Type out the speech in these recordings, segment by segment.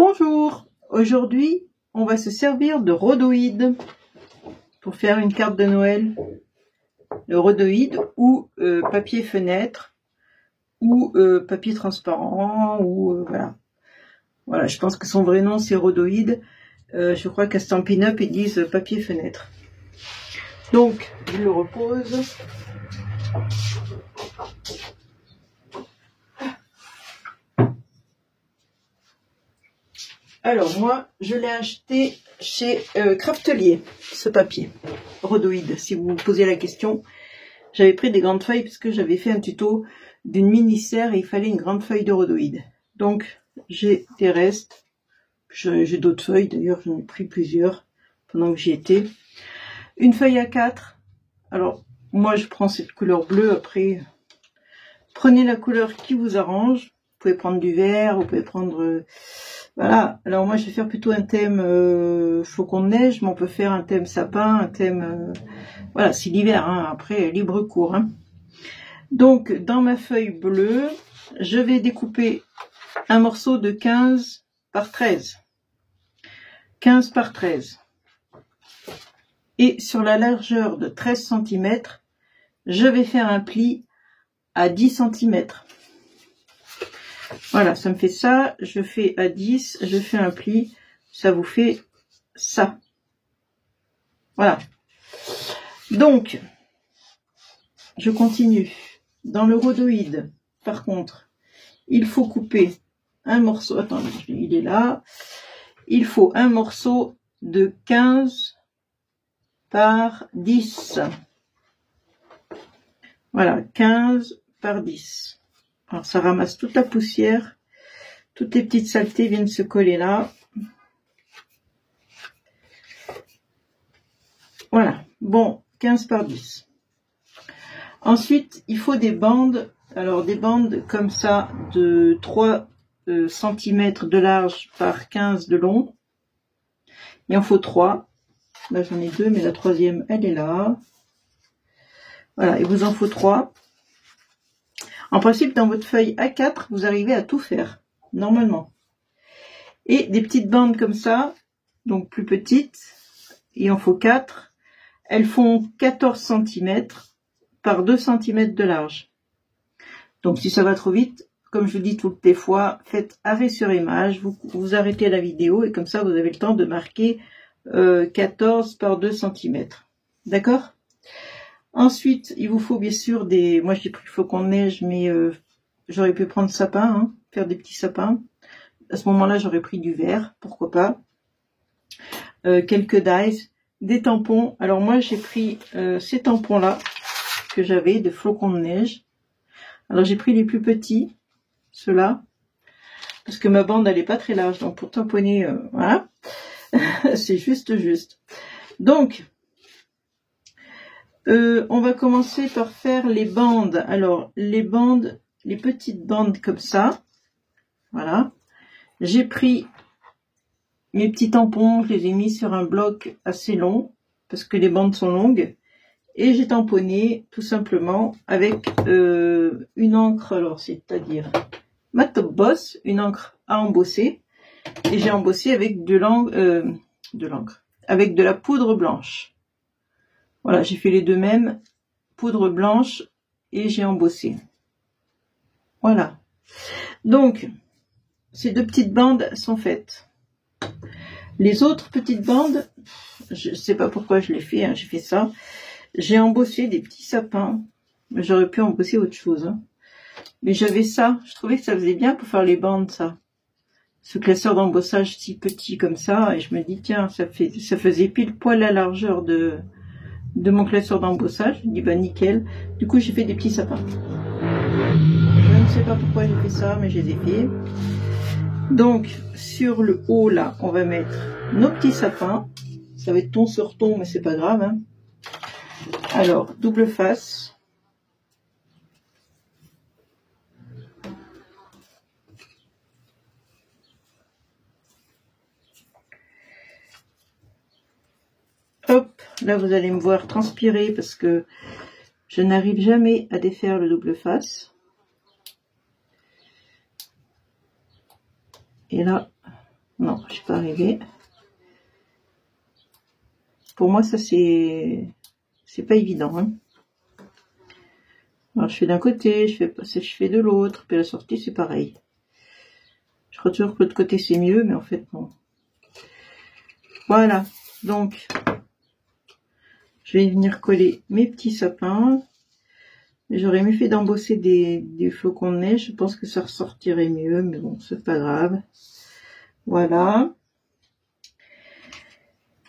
Bonjour, aujourd'hui on va se servir de rhodoïde pour faire une carte de Noël. Le rhodoïde ou papier fenêtre ou papier transparent ou voilà, je pense que son vrai nom c'est rhodoïde. Je crois qu'à Stampin' Up ils disent papier fenêtre. Donc je le repose. Alors moi, je l'ai acheté chez Craftelier, ce papier rhodoïde. Si vous vous posez la question, j'avais pris des grandes feuilles parce que j'avais fait un tuto d'une mini-serre et il fallait une grande feuille de rhodoïde. Donc j'ai des restes, j'ai d'autres feuilles d'ailleurs, j'en ai pris plusieurs pendant que j'y étais. Une feuille A4, alors moi je prends cette couleur bleue, après prenez la couleur qui vous arrange. Vous pouvez prendre du vert, vous pouvez prendre... voilà, alors moi je vais faire plutôt un thème flocon de neige, mais on peut faire un thème sapin, un thème... voilà, c'est l'hiver, hein, après libre cours. Hein. Donc dans ma feuille bleue, je vais découper un morceau de 15 par 13. 15 par 13. Et sur la largeur de 13 cm, je vais faire un pli à 10 cm. Voilà, ça me fait ça, je fais à 10, je fais un pli, ça vous fait ça. Voilà. Donc, je continue. Dans le rhodoïde, par contre, il faut couper un morceau, attendez, il est là, il faut un morceau de 15 par 10. Voilà, 15 par 10. Alors ça ramasse toute la poussière, toutes les petites saletés viennent se coller là. Voilà, bon, 15 par 10. Ensuite, il faut des bandes, alors des bandes comme ça de 3 cm de large par 15 de long. Il en faut 3. Là j'en ai 2, mais la troisième elle est là. Voilà, il vous en faut 3. En principe, dans votre feuille A4, vous arrivez à tout faire, normalement. Et des petites bandes comme ça, donc plus petites, il en faut 4. Elles font 14 cm par 2 cm de large. Donc si ça va trop vite, comme je vous dis toutes les fois, faites arrêt sur image, vous arrêtez la vidéo et comme ça vous avez le temps de marquer 14 par 2 cm. D'accord ? Ensuite, il vous faut bien sûr des... Moi, j'ai pris flocon de neige, mais j'aurais pu prendre sapin, hein, faire des petits sapins. À ce moment-là, j'aurais pris du vert, pourquoi pas. Quelques dies, des tampons. Alors moi, j'ai pris ces tampons-là que j'avais, de flocons de neige. Alors, j'ai pris les plus petits, ceux-là, parce que ma bande, elle est pas très large. Donc, pour tamponner, voilà, c'est juste. Donc... on va commencer par faire les bandes. Alors, les bandes, les petites bandes comme ça. Voilà. J'ai pris mes petits tampons, je les ai mis sur un bloc assez long, parce que les bandes sont longues. Et j'ai tamponné tout simplement avec une encre, alors c'est-à-dire ma Top Boss, une encre à embosser. Et j'ai embossé avec de l'encre, avec de la poudre blanche. Voilà, j'ai fait les deux mêmes, poudre blanche, et j'ai embossé. Voilà. Donc, ces deux petites bandes sont faites. Les autres petites bandes, je ne sais pas pourquoi je l'ai fait, hein, j'ai fait ça. J'ai embossé des petits sapins. J'aurais pu embosser autre chose. Hein. Mais j'avais ça, je trouvais que ça faisait bien pour faire les bandes, ça. Ce classeur d'embossage si petit comme ça, et je me dis, tiens, ça faisait pile poil la largeur de mon classeur d'embossage. Je dis bah nickel. Du coup j'ai fait des petits sapins. Je ne sais pas pourquoi j'ai fait ça, mais je les ai fait. Donc sur le haut là, on va mettre nos petits sapins. Ça va être ton sur ton, mais c'est pas grave. Hein. Alors double face. Hop, là vous allez me voir transpirer parce que je n'arrive jamais à défaire le double face. Et là, Non, je suis pas arrivée. Pour moi, ça c'est pas évident. Hein. Alors je fais d'un côté, je fais de l'autre, puis la sortie c'est pareil. Je crois toujours que l'autre côté c'est mieux, mais en fait non. Voilà, donc je vais venir coller mes petits sapins. J'aurais mieux fait d'embosser des flocons de neige, je pense que ça ressortirait mieux, mais bon, c'est pas grave. Voilà.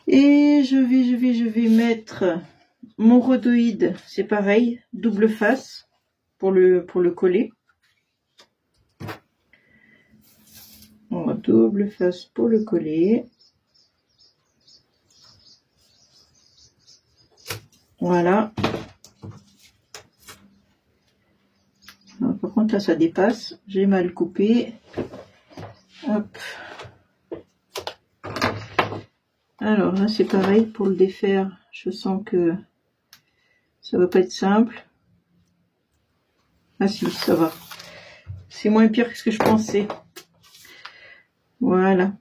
Et je vais mettre mon rhodoïde, c'est pareil, double face pour le coller. On double face pour le coller. Voilà. Alors, par contre là ça dépasse, j'ai mal coupé. Hop. Alors là c'est pareil pour le défaire, je sens que ça va pas être simple. Ah si, ça va. C'est moins pire que ce que je pensais. Voilà.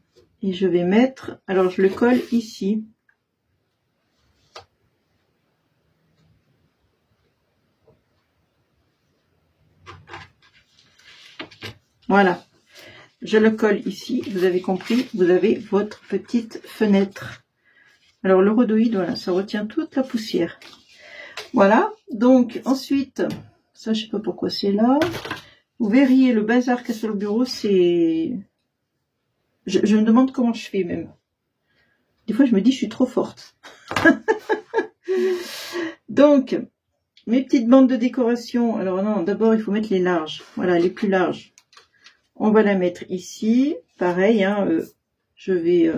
Et je vais mettre, alors je le colle ici. Voilà. Je le colle ici, vous avez compris, vous avez votre petite fenêtre. Alors le rhodoïde, voilà, ça retient toute la poussière. Voilà, donc ensuite, ça je sais pas pourquoi c'est là. Vous verriez le bazar qu'il y a sur le bureau, c'est... Je me demande comment je fais même. Des fois je me dis je suis trop forte. Donc, mes petites bandes de décoration, alors non, d'abord il faut mettre les larges, voilà, les plus larges. On va la mettre ici, pareil, hein, je vais,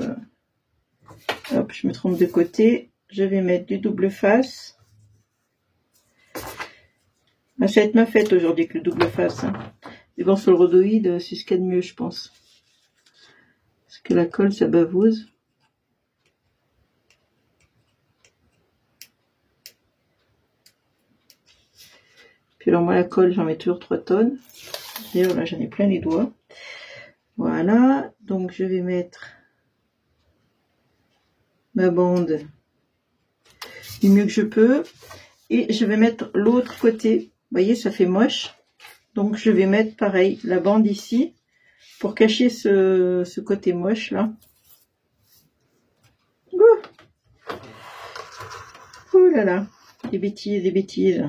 hop, je me trompe de côté, je vais mettre du double face. Ah, ça va être ma fête aujourd'hui avec le double face. Hein. Et bon, sur le rhodoïde, c'est ce qu'il y a de mieux, je pense. Parce que la colle, ça bavouse. Puis alors moi, la colle, j'en mets toujours 3 tonnes. D'ailleurs, là, j'en ai plein les doigts. Voilà, donc je vais mettre ma bande du mieux que je peux. Et je vais mettre l'autre côté. Vous voyez, ça fait moche. Donc je vais mettre pareil, la bande ici, pour cacher ce côté moche là. Ouh là là, des bêtises, des bêtises.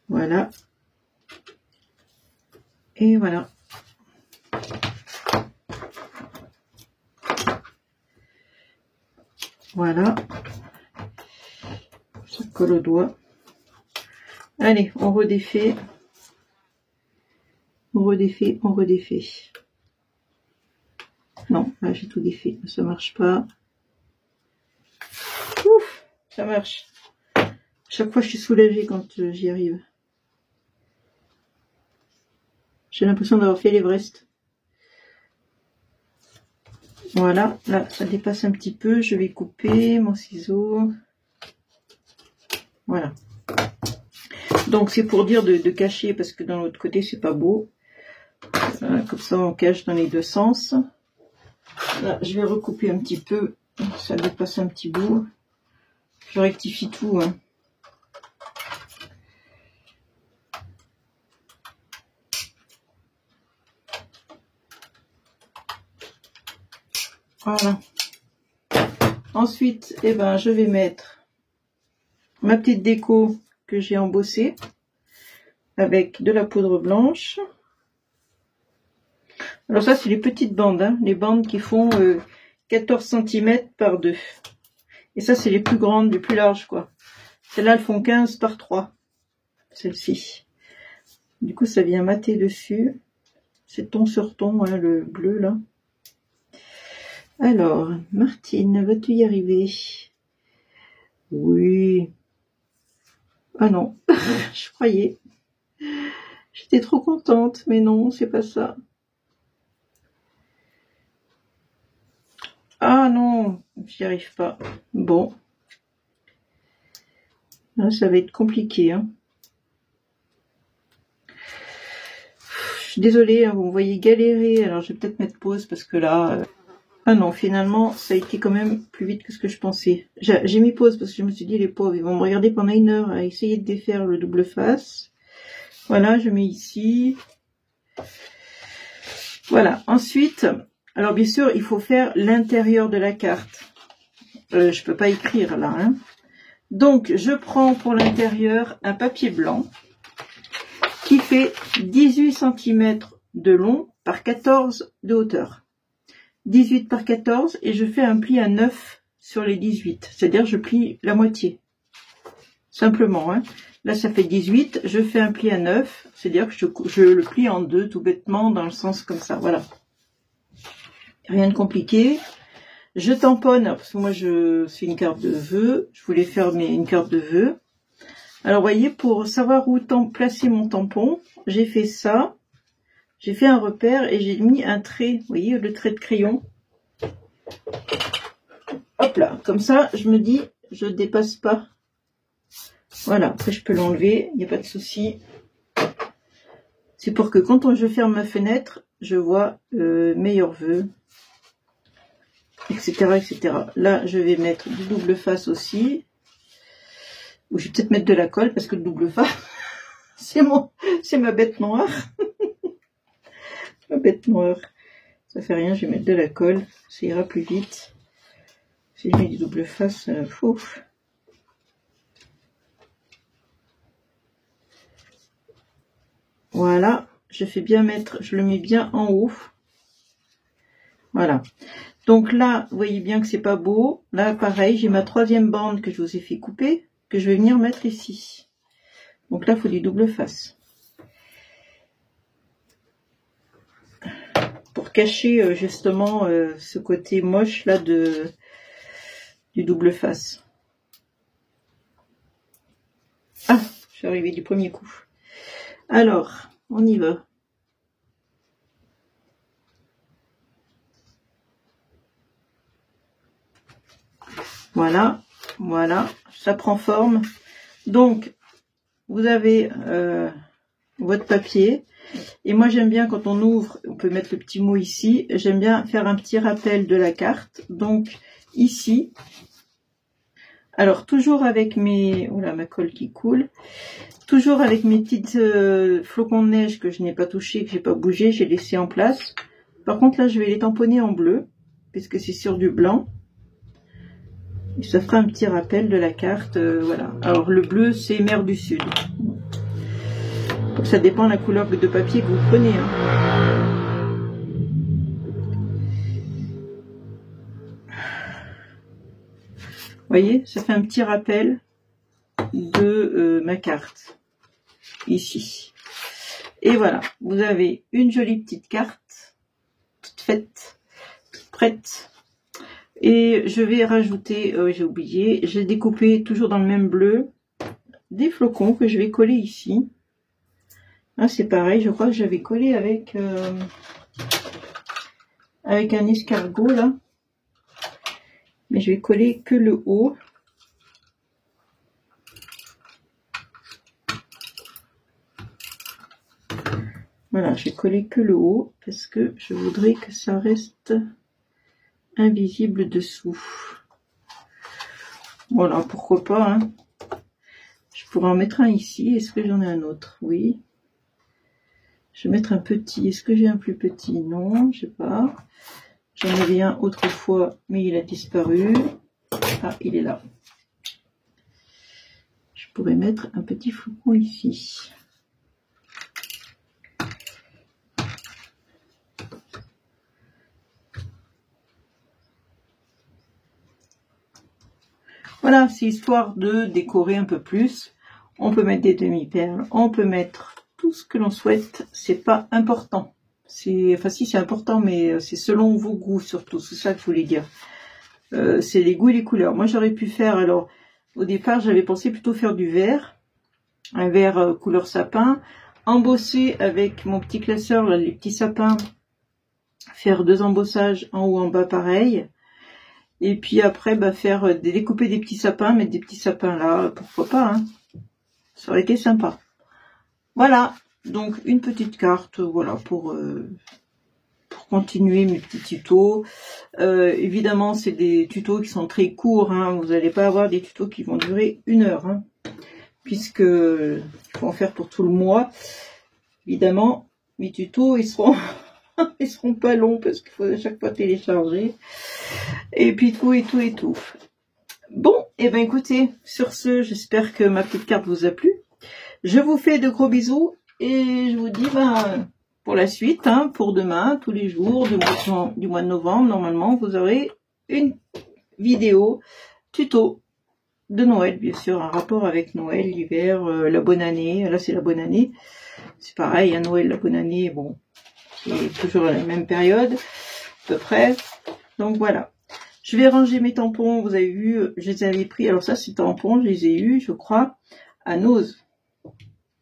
Voilà. Et voilà. Voilà. Ça colle au doigt. Allez, on redéfait. On redéfait, on redéfait. Non, là j'ai tout défait. Ça marche pas. Ouf, ça marche. Chaque fois je suis soulagée quand j'y arrive. J'ai l'impression d'avoir fait l'Everest. Voilà, là ça dépasse un petit peu. Je vais couper mon ciseau. Voilà. Donc c'est pour dire de cacher parce que dans l'autre côté c'est pas beau. Comme ça on cache dans les deux sens. Là je vais recouper un petit peu. Ça dépasse un petit bout. Je rectifie tout. Hein. Voilà. Ensuite, eh ben, je vais mettre ma petite déco que j'ai embossée avec de la poudre blanche. Alors ça, c'est les petites bandes, hein, les bandes qui font 14 cm par 2. Et ça, c'est les plus grandes, les plus larges, quoi. Celles-là, elles font 15 par 3. Celle-ci. Du coup, ça vient mater dessus. C'est ton sur ton, hein, le bleu, là. Alors, Martine, vas-tu y arriver? Oui. Ah non, je croyais. J'étais trop contente, mais non, c'est pas ça. Ah non, j'y arrive pas. Bon. Là, ça va être compliqué, hein. suis désolée, hein, vous me voyez galérer, alors je vais peut-être mettre pause parce que là... Ah non, finalement, ça a été quand même plus vite que ce que je pensais. J'ai mis pause parce que je me suis dit, les pauvres, ils vont me regarder pendant 1 heure à essayer de défaire le double face. Voilà, je mets ici. Voilà, ensuite, alors bien sûr, il faut faire l'intérieur de la carte. Je peux pas écrire là, hein. Donc, je prends pour l'intérieur un papier blanc qui fait 18 cm de long par 14 de hauteur. 18 par 14 et je fais un pli à 9 sur les 18. C'est-à-dire je plie la moitié. Simplement, hein. Là, ça fait 18. Je fais un pli à 9. C'est-à-dire que je le plie en deux tout bêtement dans le sens comme ça. Voilà. Rien de compliqué. Je tamponne, parce que moi, c'est une carte de vœux. Je voulais faire une carte de vœux. Alors, vous voyez, pour savoir où placer mon tampon, j'ai fait ça. J'ai fait un repère et j'ai mis un trait. Vous voyez, le trait de crayon. Hop là, comme ça, je me dis, je dépasse pas. Voilà, après je peux l'enlever, il n'y a pas de souci. C'est pour que quand je ferme ma fenêtre, je vois meilleurs vœux, etc., etc. Là, je vais mettre du double face aussi. Ou je vais peut-être mettre de la colle parce que le double face, c'est ma bête noire. Ma bête noire. Ça fait rien, je vais mettre de la colle, ça ira plus vite. Si je mets du double face, ouf. Voilà, je fais bien mettre, je le mets bien en haut. Voilà. Donc là, vous voyez bien que c'est pas beau. Là, pareil, j'ai ma 3e bande que je vous ai fait couper, que je vais venir mettre ici. Donc là, il faut du double face. Pour cacher justement ce côté moche là du double face. Ah, je suis arrivée du premier coup. Alors, on y va. Voilà, voilà, ça prend forme. Donc, vous avez votre papier. Et moi, j'aime bien quand on ouvre, on peut mettre le petit mot ici. J'aime bien faire un petit rappel de la carte. Donc, ici. Alors, toujours avec mes... Oula, ma colle qui coule. Toujours avec mes petites flocons de neige que je n'ai pas touché, que j'ai pas bougé, j'ai laissé en place. Par contre, là, je vais les tamponner en bleu, puisque c'est sur du blanc. Et ça fera un petit rappel de la carte, voilà. Alors, le bleu, c'est mer du Sud. Ça dépend de la couleur de papier que vous prenez, hein. Vous voyez, ça fait un petit rappel de ma carte. Ici. Et voilà, vous avez une jolie petite carte, toute faite, toute prête. Et je vais rajouter, j'ai oublié, j'ai découpé toujours dans le même bleu, des flocons que je vais coller ici. Là, c'est pareil, je crois que j'avais collé avec un escargot là. Mais je vais coller que le haut. Voilà, je vais coller que le haut parce que je voudrais que ça reste invisible dessous. Voilà, pourquoi pas, hein. Je pourrais en mettre un ici. Est-ce que j'en ai un autre? Oui. Je vais mettre un petit. Est-ce que j'ai un plus petit? Non, je sais pas. J'en avais un autrefois, mais il a disparu. Ah, il est là. Je pourrais mettre un petit flocon ici. Voilà, c'est histoire de décorer un peu plus. On peut mettre des demi-perles, on peut mettre tout ce que l'on souhaite. C'est pas important. Enfin si, c'est important, mais c'est selon vos goûts surtout. C'est ça que je voulais dire. C'est les goûts et les couleurs. Moi, j'aurais pu faire, alors, au départ, j'avais pensé plutôt faire du vert. Un vert couleur sapin. Embosser avec mon petit classeur, là, les petits sapins. Faire 2 embossages en haut, en bas, pareil. Et puis après, bah, découper des petits sapins, mettre des petits sapins là, pourquoi pas, hein. Ça aurait été sympa. Voilà, Donc une petite carte, voilà, pour continuer mes petits tutos. Évidemment, c'est des tutos qui sont très courts, hein. Vous n'allez pas avoir des tutos qui vont durer 1 heure, hein, puisque il faut en faire pour tout le mois. Évidemment, mes tutos, ils seront ils seront pas longs parce qu'il faut à chaque fois télécharger. Et puis tout et tout et tout. Bon, et ben écoutez, sur ce, j'espère que ma petite carte vous a plu. Je vous fais de gros bisous et je vous dis pour la suite, hein, pour demain, tous les jours du mois de novembre, normalement, vous aurez une vidéo tuto de Noël, bien sûr, un rapport avec Noël, l'hiver, la bonne année. Là, c'est la bonne année. C'est pareil, à Noël, la bonne année, bon, c'est toujours la même période, à peu près. Donc voilà. Je vais ranger mes tampons. Vous avez vu, je les avais pris. Alors ça, ces tampons, je les ai eus, je crois, à Nose.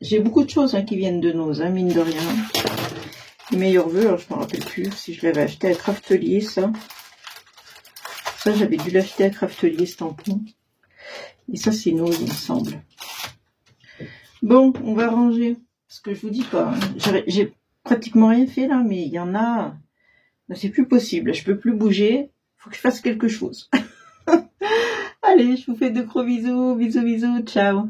J'ai beaucoup de choses, hein, qui viennent de Nose, hein, mine de rien. Les meilleurs vœux, alors je ne me rappelle plus si je l'avais acheté à Craftelier, ça. Ça, j'avais dû l'acheter à Craftelier, ce tampon. Et ça, c'est Nose, il me semble. Bon, on va ranger. Parce que je vous dis pas, hein, j'ai pratiquement rien fait là, mais il y en a... C'est plus possible, je peux plus bouger. Faut que je fasse quelque chose. Allez, je vous fais de gros bisous, bisous, bisous, ciao.